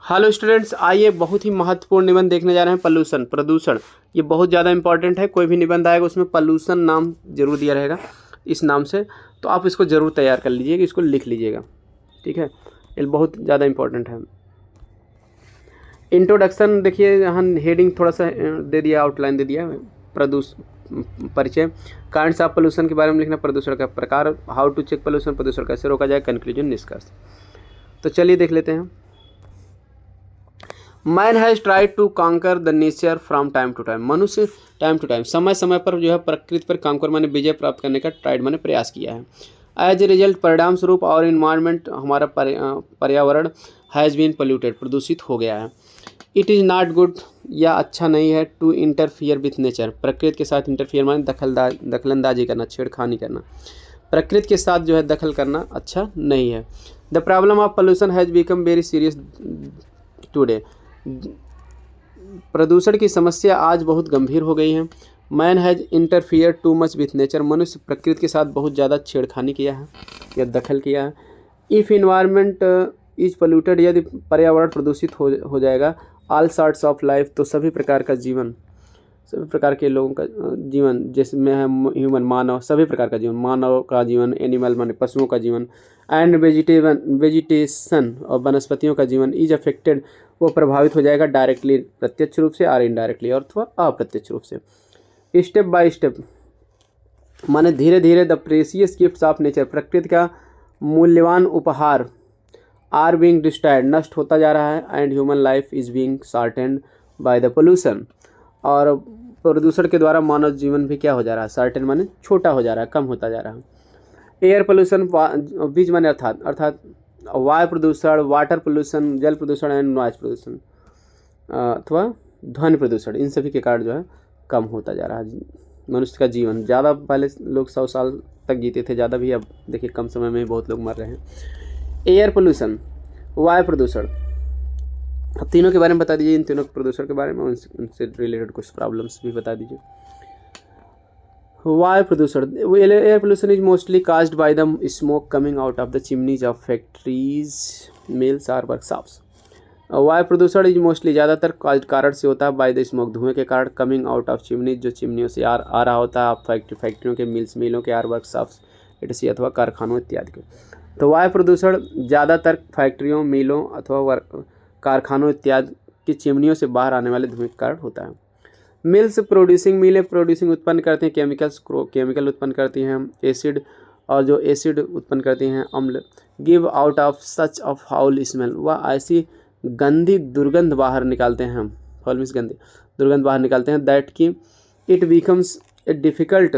Hello students, आइए बहुत ही महत्वपूर्ण निबंध देखने जा रहे हैं। पॉल्यूशन, प्रदूषण, ये बहुत ज़्यादा इंपॉर्टेंट है। कोई भी निबंध आएगा उसमें पॉल्यूशन नाम जरूर दिया रहेगा इस नाम से, तो आप इसको ज़रूर तैयार कर लीजिएगा, इसको लिख लीजिएगा, ठीक है। ये बहुत ज़्यादा इंपॉर्टेंट है। इंट्रोडक्शन देखिए, यहाँ हेडिंग थोड़ा सा दे दिया, आउटलाइन दे दिया। परिचय, काइंड्स ऑफ पोल्यूशन के बारे में लिखना, प्रदूषण का प्रकार, हाउ टू चेक पोल्यूशन, प्रदूषण कैसे रोका जाए, कंक्लूजन, निष्कर्ष। तो चलिए देख लेते हैं। Man has tried to conquer the nature from time to time. मनुष्य टाइम टू टाइम, समय समय पर जो है प्रकृति पर कॉन्कर माने विजय प्राप्त करने का ट्राइड माने प्रयास किया है। एज ए रिजल्ट, परिणाम स्वरूप और इन्वायरमेंट, हमारा पर्यावरण हैज़ बीन पोल्यूटेड, प्रदूषित हो गया है। इट इज़ नॉट गुड, या अच्छा नहीं है, टू इंटरफियर विथ नेचर, प्रकृति के साथ इंटरफियर माने दखलंदाजी करना, छेड़खानी करना, प्रकृति के साथ जो है दखल करना अच्छा नहीं है। The problem of pollution has become very serious today, प्रदूषण की समस्या आज बहुत गंभीर हो गई है। Man has interfere too much with nature, मनुष्य प्रकृति के साथ बहुत ज़्यादा छेड़खानी किया है या दखल किया है। इफ़ इन्वायरमेंट इज पोल्यूटेड, यदि पर्यावरण प्रदूषित हो जाएगा, ऑल सॉर्ट्स ऑफ लाइफ, तो सभी प्रकार का जीवन, सभी प्रकार के लोगों का जीवन, जिसमें है ह्यूमन, मानव, सभी प्रकार का जीवन, मानव का जीवन, एनिमल माने पशुओं का जीवन, एंड वेजिटेशन, और वनस्पतियों का जीवन, इज अफेक्टेड, वो प्रभावित हो जाएगा, डायरेक्टली प्रत्यक्ष रूप से, और इनडायरेक्टली अथवा अप्रत्यक्ष रूप से। स्टेप बाय स्टेप माने धीरे धीरे, the precious gifts of nature, प्रकृति का मूल्यवान उपहार, आर बीइंग डिस्ट्रॉयड, नष्ट होता जा रहा है, and human life is being shortened by the pollution, और प्रदूषण के द्वारा मानव जीवन भी क्या हो जा रहा है, शॉर्टेन माने छोटा हो जा रहा है, कम होता जा रहा है। एयर पोल्यूशन, बीज माने अर्थात वायु प्रदूषण, वाटर पोल्यूशन, जल प्रदूषण, एंड नॉइज प्रदूषण अथवा ध्वनि प्रदूषण, इन सभी के कारण जो है कम होता जा रहा है। मनुष्य का जीवन ज़्यादा, पहले लोग 100 साल तक जीते थे, ज़्यादा भी, अब देखिए कम समय में ही बहुत लोग मर रहे हैं। एयर पोल्यूशन, वायु प्रदूषण, अब तीनों के बारे में बता दीजिए, इन तीनों प्रदूषण के बारे में, उनसे रिलेटेड कुछ प्रॉब्लम्स भी बता दीजिए। वायु प्रदूषण, air pollution is mostly caused by the smoke coming out of the chimneys of factories, mills और वर्कशॉप्स। वायु प्रदूषण इज मोस्टली, ज़्यादातर कारण से होता है, बाय द स्मोक, धुएं के कारण, कमिंग आउट ऑफ चिमनीज, जो चिमनियों से आ रहा होता है, आप फैक्ट्रियों के, मिलों के, आर वर्कशॉप्स etc अथवा कारखानों इत्यादि के। तो वायु प्रदूषण ज़्यादातर फैक्ट्रियों, मिलों अथवा कारखानों इत्यादि की चिमनियों से बाहर आने वाले धुएं के कारण होता है। मिल्स प्रोड्यूसिंग, मिलें प्रोड्यूसिंग उत्पन्न करते हैं केमिकल उत्पन्न करती हैं, एसिड, और जो एसिड उत्पन्न करती हैं अम्ल, give out of such of foul smell, वह ऐसी गंदी दुर्गंध बाहर निकालते हैं, फाउल मीन्स गंदी दुर्गंध बाहर निकालते हैं, दैट कि it becomes difficult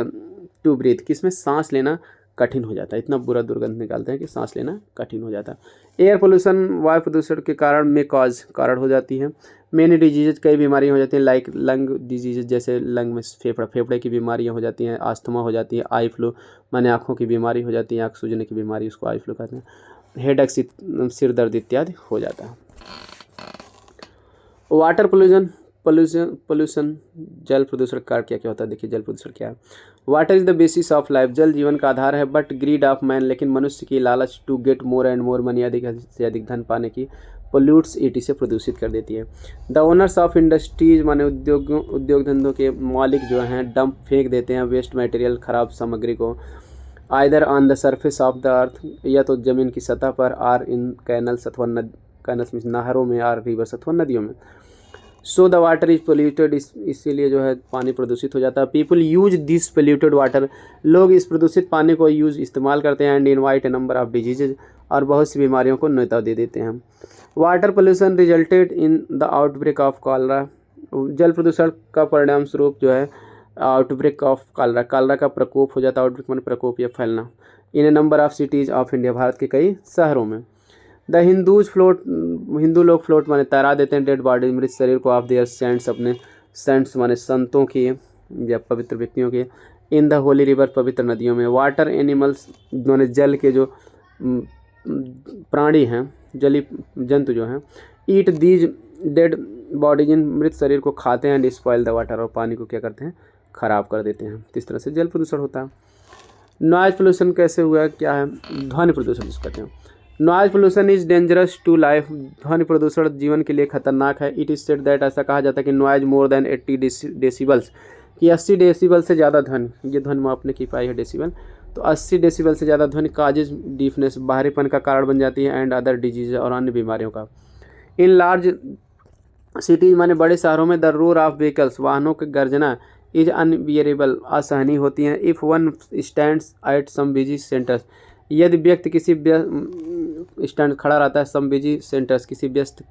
to breathe, कि इसमें सांस लेना कठिन हो जाता है, इतना बुरा दुर्गंध निकालते हैं कि सांस लेना कठिन हो जाता है। एयर पोल्यूशन, वायु प्रदूषण के कारण में कॉज, कारण हो जाती है। मेनी डिजीजेज, कई बीमारियां हो जाती हैं, लाइक लंग डिजीजेज, जैसे लंग में फेफड़े की बीमारियां हो जाती हैं, आस्थमा हो जाती है, आई फ्लू माने आँखों की बीमारी हो जाती है, आँख सूजने की बीमारी, उसको आई फ्लू कहते हैं, हेडेक, सिर दर्द इत्यादि हो जाता है। वाटर पोल्यूशन, जल प्रदूषण का क्या क्या होता है, देखिए जल प्रदूषण क्या है। Water is the basis of life, जल जीवन का आधार है, बट ग्रीड ऑफ मैन, लेकिन मनुष्य की लालच, to get more and more money, अधिक से अधिक धन पाने की, पोल्यूट्स इट, इसे प्रदूषित कर देती है। द ओनर्स ऑफ इंडस्ट्रीज माने उद्योग धंधों के मालिक जो हैं, डंप फेंक देते हैं वेस्ट मटेरियल, खराब सामग्री को, either on the surface of the earth, या तो जमीन की सतह पर, आर इन कैनल्स अथवा कैनल्स में नहरों में, आर रिवर्स अथवा नदियों में। So the water is polluted, इसीलिए जो है पानी प्रदूषित हो जाता है। People use this polluted water, लोग इस प्रदूषित पानी को इस्तेमाल करते हैं, and invite A number of diseases, और बहुत सी बीमारियों को न्योता दे देते हैं। Water pollution resulted in the outbreak of cholera, जल प्रदूषण का परिणाम स्वरूप जो है आउटब्रेक ऑफ कॉलरा का प्रकोप हो जाता है, आउटब्रेक माने प्रकोप या फैलना, in a number of cities of India, Bharat के कई शहरों में। द हिंदू लोग फ्लोट माने तैरा देते हैं, डेड बॉडी, मृत शरीर को, ऑफ देयर सेंट्स, अपने सेंट्स माने संतों की या पवित्र व्यक्तियों के, इन द होली रिवर, पवित्र नदियों में। वाटर एनिमल्स माने जल के जो प्राणी हैं, जली जंतु जो हैं, ईट दीज डेड बॉडीज, इन मृत शरीर को खाते हैं, एंड स्पॉइल द वाटर, और पानी को क्या करते हैं, खराब कर देते हैं। इस तरह से जल प्रदूषण होता है। नॉइज पोल्यूशन कैसे हुआ, क्या है, ध्वनि प्रदूषण जिसको कहते हैं। Noise pollution is dangerous to life, ध्वनि प्रदूषण जीवन के लिए खतरनाक है। इट इज सेड दैट, ऐसा कहा जाता है कि नॉइज मोर देन 80 डेसिबल्स, कि 80 डेसिबल से ज़्यादा ध्वनि, ये ध्वनि मापने की पाई है डेसिबल, तो 80 डेसिबल से ज़्यादा ध्वनि काजेज डीफनेस, बाहरीपन का कारण बन जाती है, एंड अदर डिजीज, और अन्य बीमारियों का। इन लार्ज सिटीज माने बड़े शहरों में द रोर ऑफ व्हीकल्स, वाहनों की गर्जना, इज अनबियरेबल, असहनीय होती हैं। If one stands at some busy centres, यदि व्यक्ति किसी स्टैंड खड़ा रहता है, सम बिजी सेंटर्स, किसी व्यस्त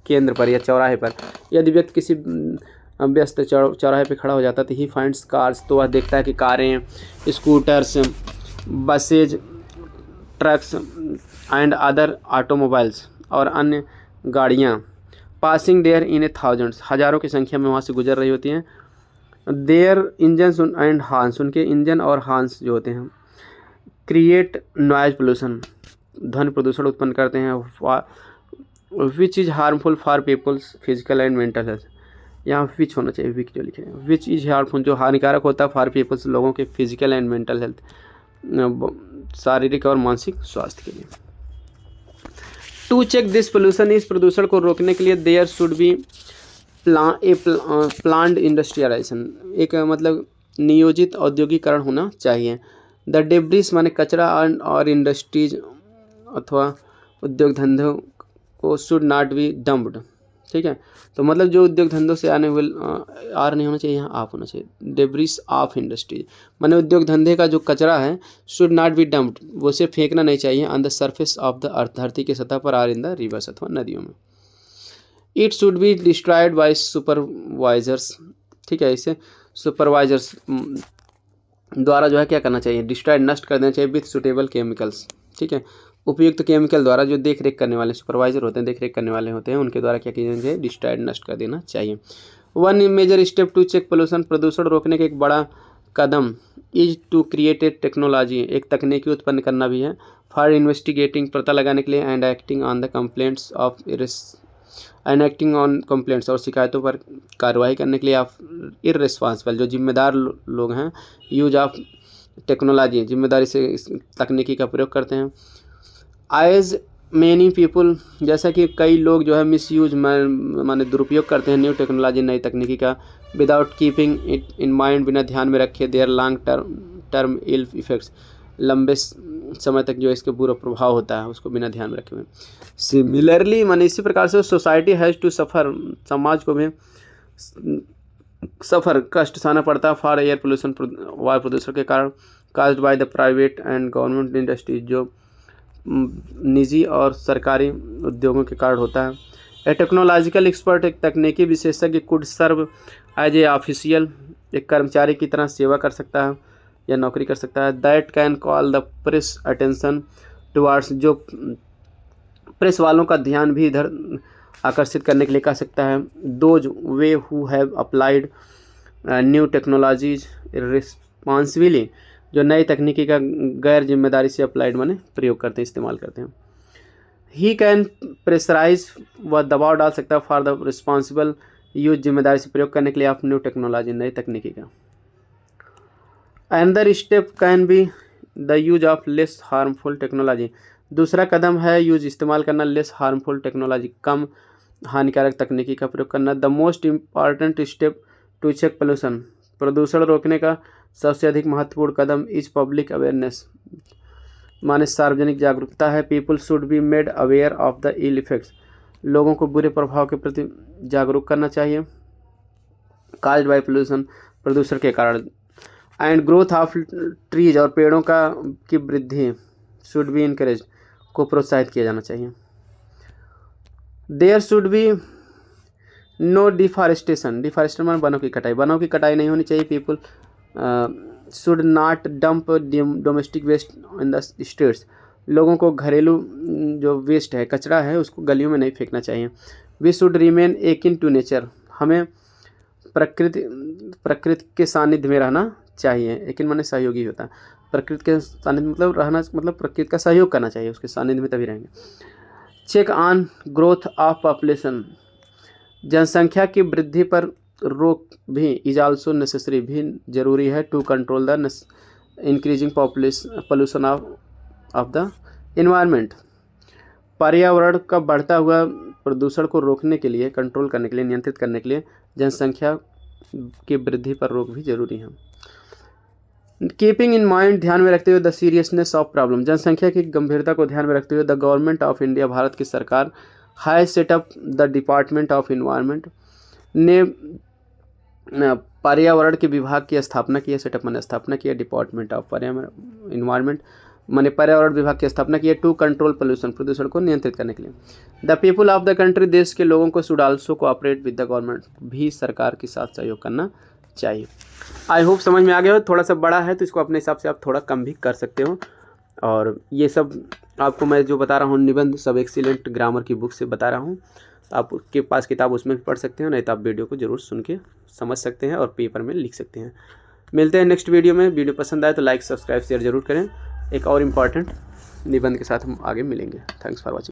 केंद्र पर या चौराहे पर, यदि व्यक्ति किसी व्यस्त चौराहे पर खड़ा हो जाता है, तो ही फाइंड्स कार्स, तो वह देखता है कि कारें, scooters, buses, trucks and other automobiles, और अन्य गाड़ियाँ passing there in a thousands, हज़ारों की संख्या में वहाँ से गुजर रही होती हैं। देयर इंजन्स एंड हॉर्न्स, उनके इंजन और हॉर्न्स जो होते हैं, क्रिएट नॉइज पोल्यूशन, ध्वनि प्रदूषण उत्पन्न करते हैं, which is harmful for people's physical and mental health, यहाँ विच होना चाहिए, विच जो लिखे हैं, विच इज़ हार्मफुल, जो हानिकारक होता है, फॉर पीपल्स, लोगों के फिजिकल एंड मेंटल हेल्थ, शारीरिक और मानसिक स्वास्थ्य के लिए। टू चेक दिस पोल्यूशन, इस प्रदूषण को रोकने के लिए there should be planned industrialisation, एक मतलब नियोजित औद्योगिकरण होना चाहिए। द डेब्रिस माने कचरा और इंडस्ट्रीज अथवा उद्योग धंधों को शुड नॉट बी डम्प्ड, ठीक है, तो मतलब जो उद्योग धंधों से आने हुए आर नहीं होना चाहिए, यहाँ आप होना चाहिए। डेब्रिस ऑफ इंडस्ट्रीज माने उद्योग धंधे का जो कचरा है, शुड नॉट बी डम्प्ड, वो से फेंकना नहीं चाहिए, on the surface of the earth, धरती के सतह पर, आर इन द रिवर्स अथवा नदियों में। It should be destroyed by supervisors, ठीक है, इसे सुपरवाइजर्स द्वारा जो है क्या करना चाहिए, डिस्ट्रॉयड, नष्ट कर देना चाहिए, विथ सुटेबल केमिकल्स, ठीक है, उपयुक्त केमिकल द्वारा, जो देख रेख करने वाले सुपरवाइजर होते हैं, देख रेख करने वाले होते हैं, उनके द्वारा क्या किया चाहिए, डिस्ट्रॉयड, नष्ट कर देना चाहिए। One major step to check pollution, प्रदूषण रोकने का एक बड़ा कदम, is to create a technology, एक तकनीकी उत्पन्न करना भी है, फॉर इन्वेस्टिगेटिंग, पता लगाने के लिए, and acting on the complaints of acting on complaints, और शिकायतों पर कार्रवाई करने के लिए, ऑफ इररिस्पॉन्सिबल, जो जिम्मेदार लोग हैं, यूज ऑफ टेक्नोलॉजी, जिम्मेदारी से इस तकनीकी का प्रयोग करते हैं। एज मैनी पीपल, जैसा कि कई लोग जो है मिस यूज माने दुरुपयोग करते हैं न्यू टेक्नोलॉजी, नई तकनीकी का, without keeping it in mind, बिना ध्यान में रखे, there long term ill effects, लंबे समय तक जो इसके बुरा प्रभाव होता है उसको बिना ध्यान में रखे हुए। सिमिलरली माने इसी प्रकार से सोसाइटी हैज़ टू सफ़र, समाज को भी सफ़र, कष्ट सहना पड़ता है, फॉर एयर पोल्यूशन, वायु प्रदूषण के कारण, caused by the private and government industries, जो निजी और सरकारी उद्योगों के कारण होता है। ए टेक्नोलॉजिकल एक्सपर्ट, एक तकनीकी विशेषज्ञ, could serve as a official, एक कर्मचारी की तरह सेवा कर सकता है या नौकरी कर सकता है। That can call the press attention towards, जो प्रेस वालों का ध्यान भी इधर आकर्षित करने के लिए कह सकता है। Those way who have applied new technologies responsibly, जो नई तकनीकी का गैर जिम्मेदारी से अप्लाइड माने प्रयोग करते हैं, इस्तेमाल करते हैं। ही कैन प्रेशराइज, वह दबाव डाल सकता है, फॉर द रिस्पॉन्सिबल यूज, जिम्मेदारी से प्रयोग करने के लिए, ऑफ न्यू टेक्नोलॉजी, नई तकनीकी का। Another step can be the use of less harmful technology, दूसरा कदम है यूज, इस्तेमाल करना, लेस हार्मफुल टेक्नोलॉजी, कम हानिकारक तकनीकी का प्रयोग करना। The most important step to check pollution, प्रदूषण रोकने का सबसे अधिक महत्वपूर्ण कदम, इज पब्लिक अवेयरनेस, माने सार्वजनिक जागरूकता है। People should be made aware of the ill effects, लोगों को बुरे प्रभाव के प्रति जागरूक करना चाहिए, काज्ड बाय पोल्यूशन, प्रदूषण के कारण। एंड ग्रोथ ऑफ ट्रीज, और पेड़ों की वृद्धि, शुड बी इनकरेज, को प्रोत्साहित किया जाना चाहिए। There should be no deforestation, deforestation माने वनों की कटाई, वनों की कटाई नहीं होनी चाहिए। People should not dump domestic waste in the streets, लोगों को घरेलू जो वेस्ट है, कचरा है, उसको गलियों में नहीं फेंकना चाहिए। We should remain akin to nature, हमें प्रकृति के सानिध्य में रहना चाहिए। एकिन माने सहयोगी होता है, प्रकृति के सानिध्य मतलब रहना, मतलब प्रकृति का सहयोग करना चाहिए, उसके सानिध्य में तभी रहेंगे। Check on growth of population, जनसंख्या की वृद्धि पर रोक भी, इज आल्सो नेसेसरी, भी जरूरी है, to control the increasing pollution of the environment, पर्यावरण का बढ़ता हुआ प्रदूषण को रोकने के लिए, कंट्रोल करने के लिए, नियंत्रित करने के लिए जनसंख्या की वृद्धि पर रोक भी जरूरी है। कीपिंग इन माइंड, ध्यान में रखते हुए द सीरियसनेस ऑफ प्रॉब्लम, जनसंख्या की गंभीरता को ध्यान में रखते हुए the government of India, Bharat की सरकार, high setup the department of environment ने पर्यावरण के विभाग की स्थापना की है। सेटअप मैंने स्थापना की है, डिपार्टमेंट ऑफ पर्यावरण इन्वायरमेंट मैंने पर्यावरण विभाग की स्थापना की है टू कंट्रोल पोल्यूशन, प्रदूषण को नियंत्रित करने के लिए। The people of the country, देश के लोगों को should also cooperate with the government, भी सरकार के साथ सहयोग करना चाहिए। आई होप समझ में आ गया हो। थोड़ा सा बड़ा है तो इसको अपने हिसाब से आप थोड़ा कम भी कर सकते हो। और ये सब आपको मैं जो बता रहा हूँ निबंध सब एक्सीलेंट ग्रामर की बुक से बता रहा हूँ। आपके पास किताब उसमें भी पढ़ सकते हो, नहीं तो आप वीडियो को ज़रूर सुन के समझ सकते हैं और पेपर में लिख सकते हैं। मिलते हैं नेक्स्ट वीडियो में। वीडियो पसंद आए तो लाइक, सब्सक्राइब, शेयर जरूर करें। एक और इम्पॉर्टेंट निबंध के साथ हम आगे मिलेंगे। Thanks for watching.